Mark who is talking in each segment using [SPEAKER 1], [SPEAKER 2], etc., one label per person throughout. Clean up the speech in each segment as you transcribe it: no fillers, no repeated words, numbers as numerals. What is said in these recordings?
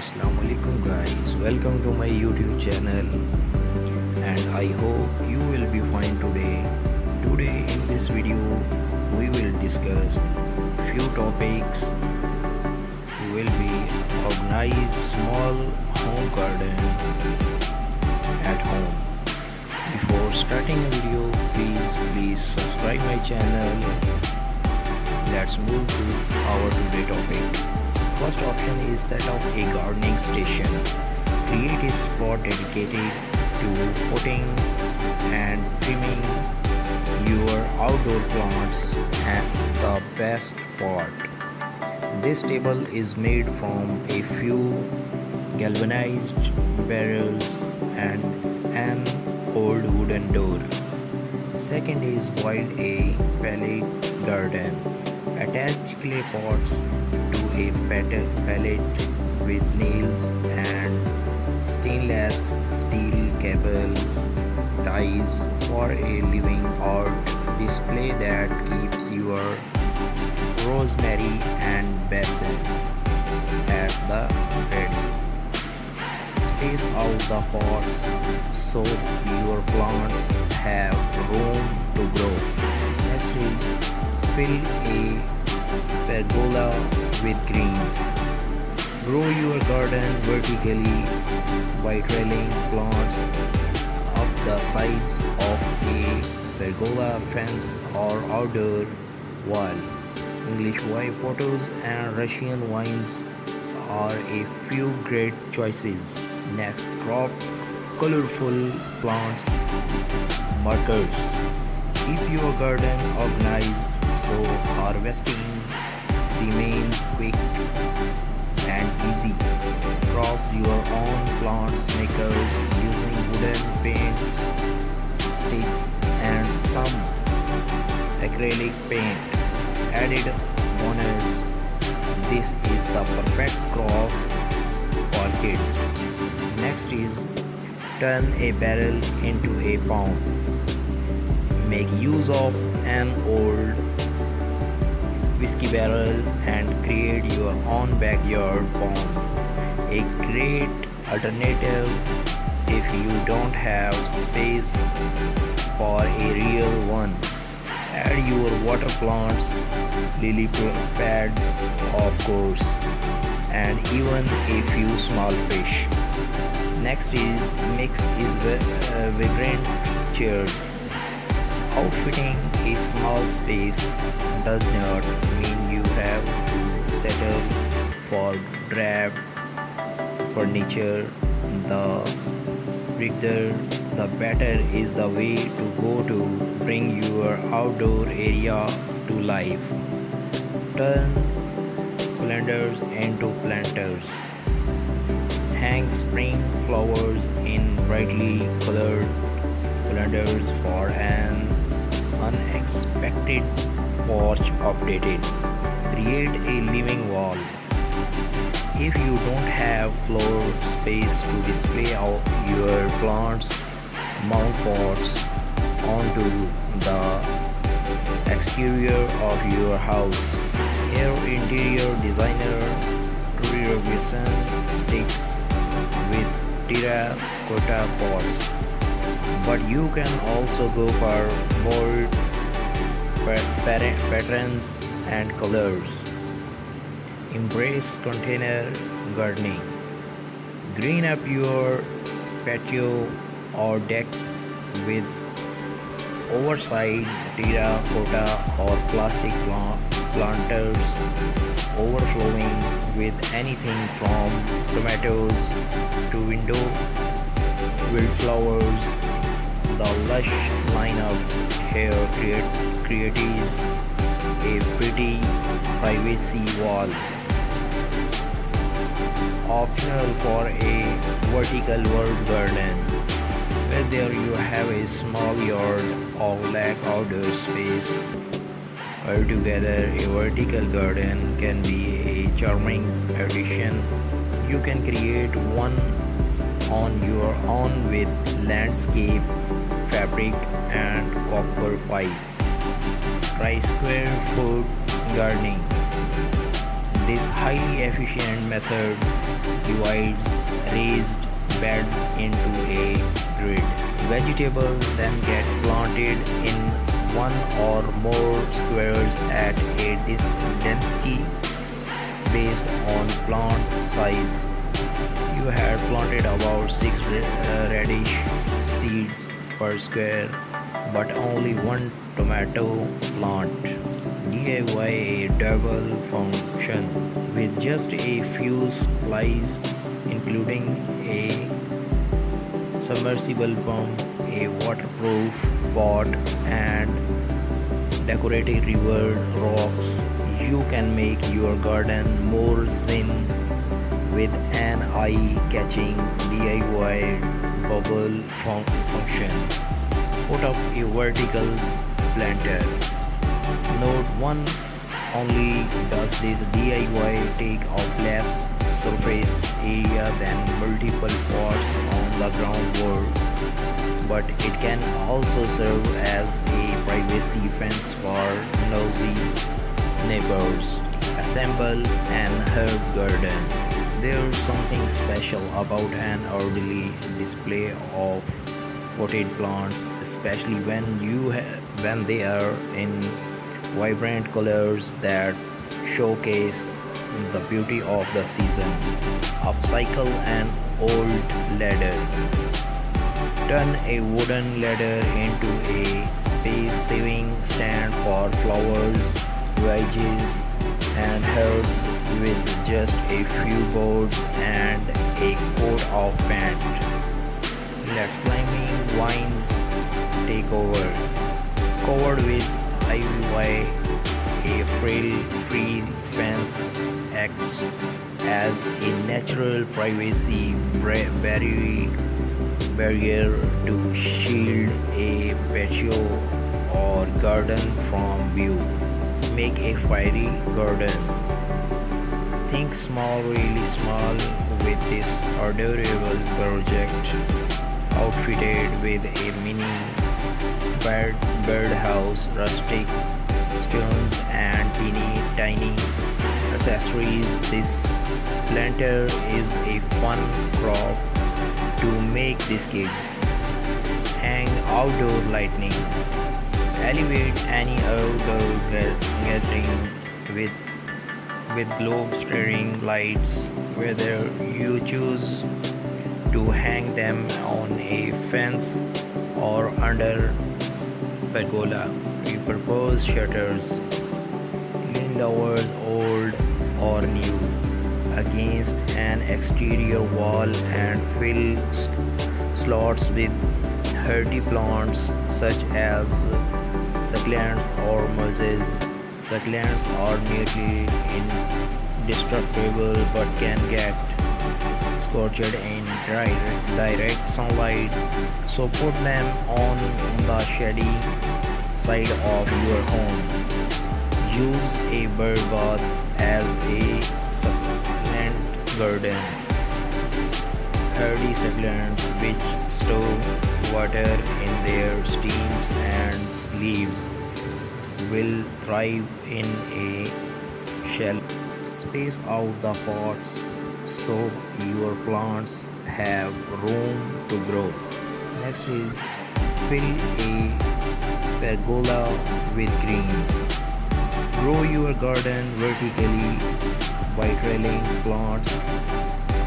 [SPEAKER 1] Assalamualaikum guys, welcome to my YouTube channel and I hope you will be fine today. Today in this video we will discuss few topics. We will be organize small home garden at home. Before starting the video, please subscribe my channel. Let's move to our today topic. First option is set up a gardening station. Create a spot dedicated to potting and trimming your outdoor plants. And the best part, this table is made from a few galvanized barrels and an old wooden door. Second is build a pallet garden. Attach clay pots to a pallet with nails and stainless steel cable ties for a living art display that keeps your rosemary and basil at the ready. Space out the pots so your plants have room to grow. Next is fill a pergola with greens. Grow your garden vertically by trailing plants up the sides of a pergola fence or outdoor wall. English white potatoes and Russian vines are a few great choices. Next, crop colorful plants markers. Keep your garden organized so harvesting remains quick and easy. Crop your own plants makers using wooden paints, sticks and some acrylic paint. Added bonus, this is the perfect crop for kids. Next is turn a barrel into a pond. Make use of an old whiskey barrel and create your own backyard pond. A great alternative if you don't have space for a real one. Add your water plants, lily pads of course, and even a few small fish. Next is mix is vagrant chairs. Outfitting a small space does not mean you have to settle for drab furniture. The richer, the better is the way to go to bring your outdoor area to life. Turn calendars into planters. Hang spring flowers in brightly colored calendars for an unexpected porch updated. Create a living wall. If you don't have floor space to display your plants, mount pots onto the exterior of your house. Your interior designer Vision sticks with terracotta pots, but you can also go for bold patterns and colors. Embrace container gardening. Green up your patio or deck with oversized terracotta or plastic planters overflowing with anything from tomatoes to window wildflowers. The lush lineup here creates a pretty privacy wall. Optional for a vertical world garden. Whether you have a small yard or lack outdoor space, altogether a vertical garden can be a charming addition. You can create one on your own with landscape fabric and copper pipe. Try square foot gardening. This highly efficient method divides raised beds into a grid. Vegetables then get planted in one or more squares at a density based on plant size. You had planted about 6 radish seeds per square, but only one tomato plant. DIY a double function with just a few supplies, including a submersible pump, a waterproof pot, and decorative river rocks. You can make your garden more zen with an eye-catching DIY bubble function. Put up a vertical planter. Note 1: only does this DIY take up less surface area than multiple pots on the ground floor, but it can also serve as a privacy fence for nosy neighbors. Assemble an herb garden. There's something special about an orderly display of potted plants, especially when they are in vibrant colors that showcase the beauty of the season. Upcycle an old ladder. Turn a wooden ladder into a space-saving stand for flowers, veggies, and herbs with just a few boards and a coat of paint. Let climbing vines take over. Covered with ivy, a frail-free fence acts as a natural privacy barrier to shield a patio or garden from view. Make a fairy garden. Think small, really small with this adorable project, outfitted with a mini birdhouse, rustic stones, and teeny tiny accessories. This planter is a fun crop to make these kids. Hang outdoor lighting. Elevate any outdoor gathering with globe-stirring lights, whether you choose to hang them on a fence or under pergola. Repurpose shutters, lindovers old or new, against an exterior wall and fill slots with hardy plants such as succulents or mosses. Succulents are nearly indestructible but can get scorched in direct sunlight, so put them on the shady side of your home. Use a bird bath as a succulent garden. Hardy succulents which store water in their stems and leaves will thrive in a shell. Space out the pots so your plants have room to grow. Next is fill a pergola with greens. Grow your garden vertically by trailing plants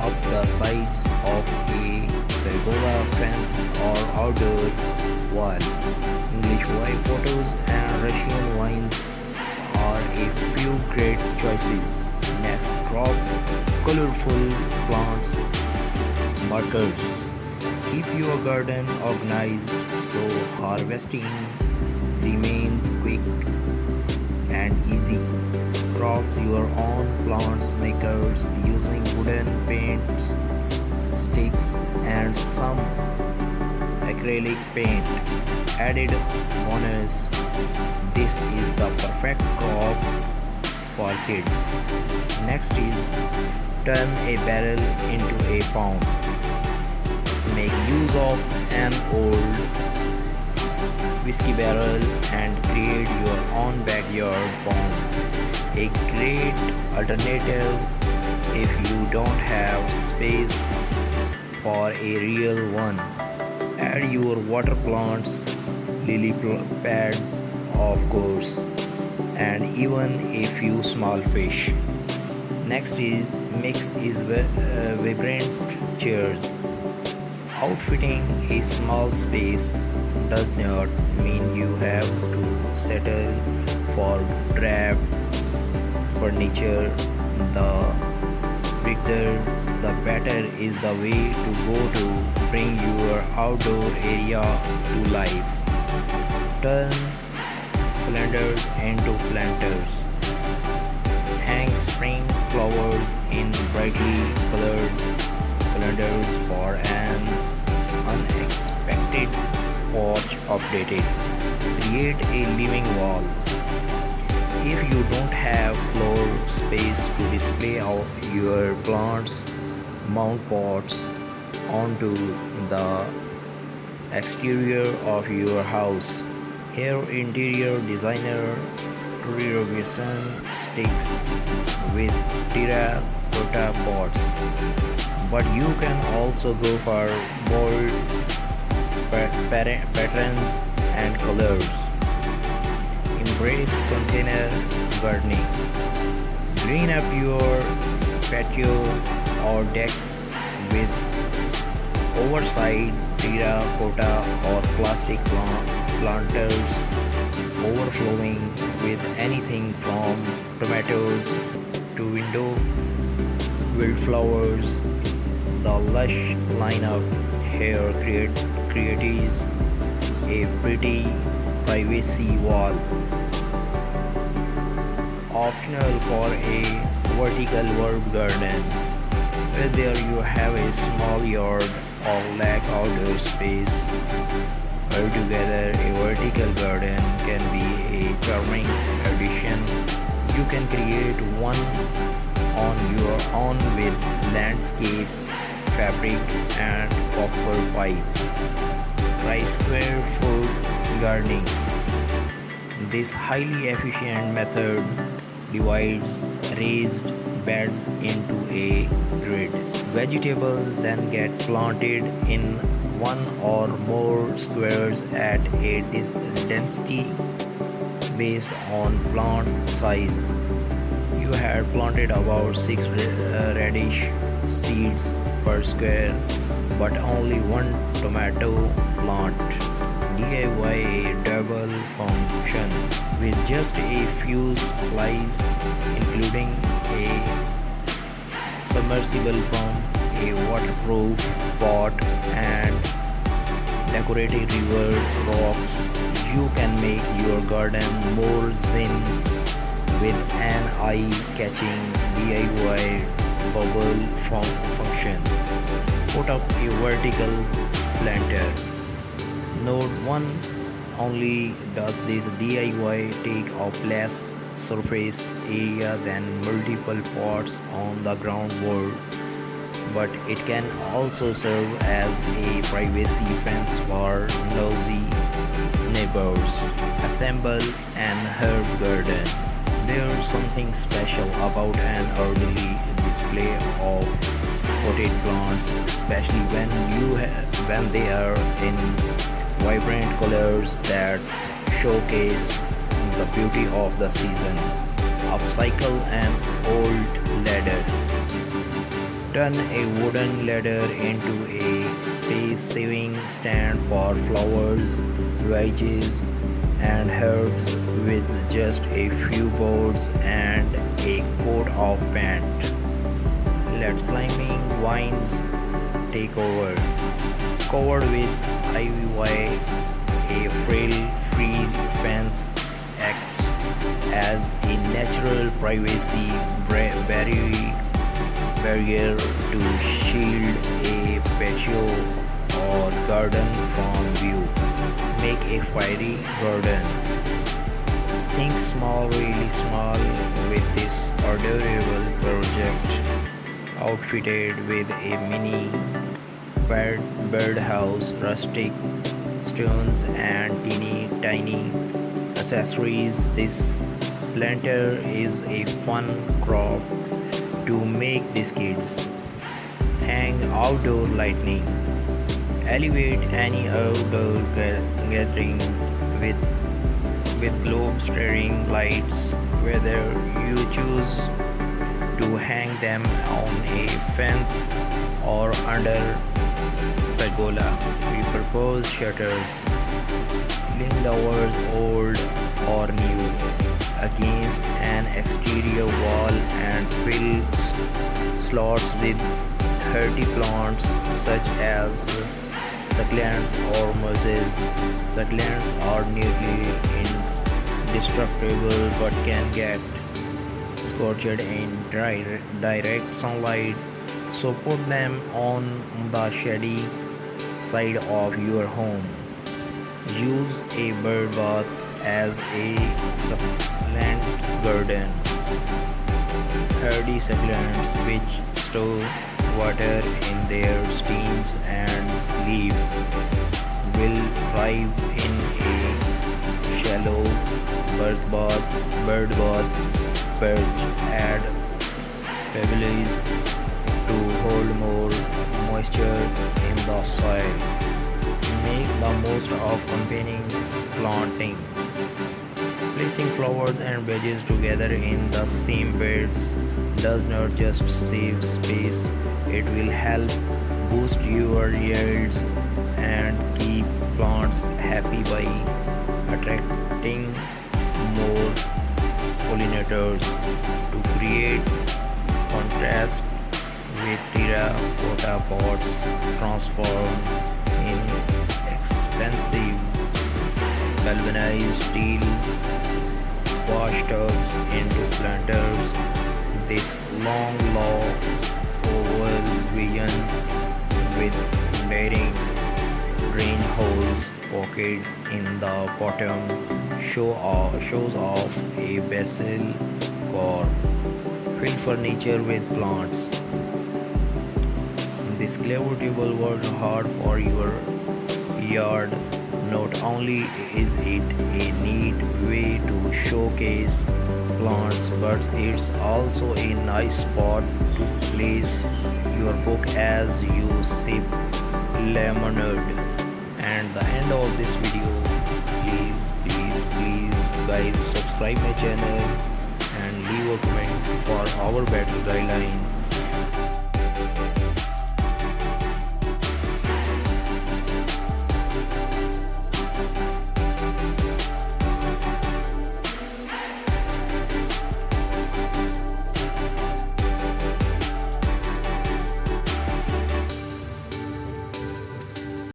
[SPEAKER 1] up the sides of a pergola fence or outdoor wall. English white potatoes and Russian vines are a few great choices. Next, crop colorful plants, markers. Keep your garden organized so harvesting remains quick and easy. Craft your own plants makers using wooden paints, sticks, and some acrylic paint. Added bonus: this is the perfect crop for kids. Next is turn a barrel into a pond. Make use of an old whiskey barrel and create your own backyard pond. A great alternative if you don't have space for a real one. Add your water plants, pads, of course, and even a few small fish. Next is vibrant chairs. Outfitting a small space does not mean you have to settle for drab furniture. The bigger, the better is the way to go to bring your outdoor area to life. Turn flunders into planters. Hang spring flowers in brightly colored flunders for an unexpected porch updated. Create a living wall. If you don't have floor space to display your plants, mount pots onto the exterior of your house. Here, interior designer Robinson sticks with terracotta pots, but you can also go for bold patterns and colors. Embrace container gardening. Green up your patio or deck with oversized terracotta or plastic planters overflowing with anything from tomatoes to wildflowers. The lush lineup here creates a pretty privacy wall. Optional for a vertical herb garden. Whether you have a small yard or lack outdoor space, altogether a vertical garden can be a charming addition. You can create one on your own with landscape, fabric, and copper pipe. Try square foot gardening. This highly efficient method divides raised beds into a grid. Vegetables then get planted in one or more squares at a density based on plant size. You had planted about 6 radish seeds per square, but only one tomato plant. DIY a double function with just a few supplies, including a submersible pump, a waterproof pot, and decorative river rocks. You can make your garden more zen with an eye-catching DIY bubble function. Put up a vertical planter. Note 1: only does this DIY take up less surface area than multiple pots on the ground board, but it can also serve as a privacy fence for nosy neighbors. Assemble an herb garden. There's something special about an early display of potted plants, especially when they are in vibrant colors that showcase the beauty of the season. Upcycle an old ladder. Turn a wooden ladder into a space-saving stand for flowers, veggies, and herbs with just a few boards and a coat of paint. Let climbing vines take over. Covered with ivy wire, a frail free fence acts as a natural privacy barrier to shield a patio or garden from view. Make a fiery garden. Think small, really small with this adorable project, outfitted with a mini birdhouse, rustic stones, and teeny tiny accessories. This Planter is a fun craft to make these kids. Hang outdoor lighting. Elevate any outdoor gathering with globe-stirring lights, whether you choose to hang them on a fence or under pergola. Repurpose shutters, clean doors old or new against an exterior wall and fill slots with hardy plants such as succulents or mosses. Succulents are nearly indestructible but can get scorched in direct sunlight, so put them on the shady side of your home. Use a bird bath as a succulent garden. Hardy succulents which store water in their stems and leaves will thrive in a shallow bird bath perch. Add pebbles to hold more moisture in the soil. Make the most of combining planting. Placing flowers and veggies together in the same beds does not just save space, it will help boost your yields and keep plants happy by attracting more pollinators. To create contrast with terracotta pots, transform in expensive galvanized steel wash tubs into planters. This long oval vision with bearing drain holes pocket in the bottom shows off a basil core. Fill furniture with plants. This clever table worked hard for your yard. Not only is it a neat way to showcase plants, but it's also a nice spot to place your book as you sip lemonade. And the end of this video, please guys, subscribe my channel and leave a comment for our battle guideline.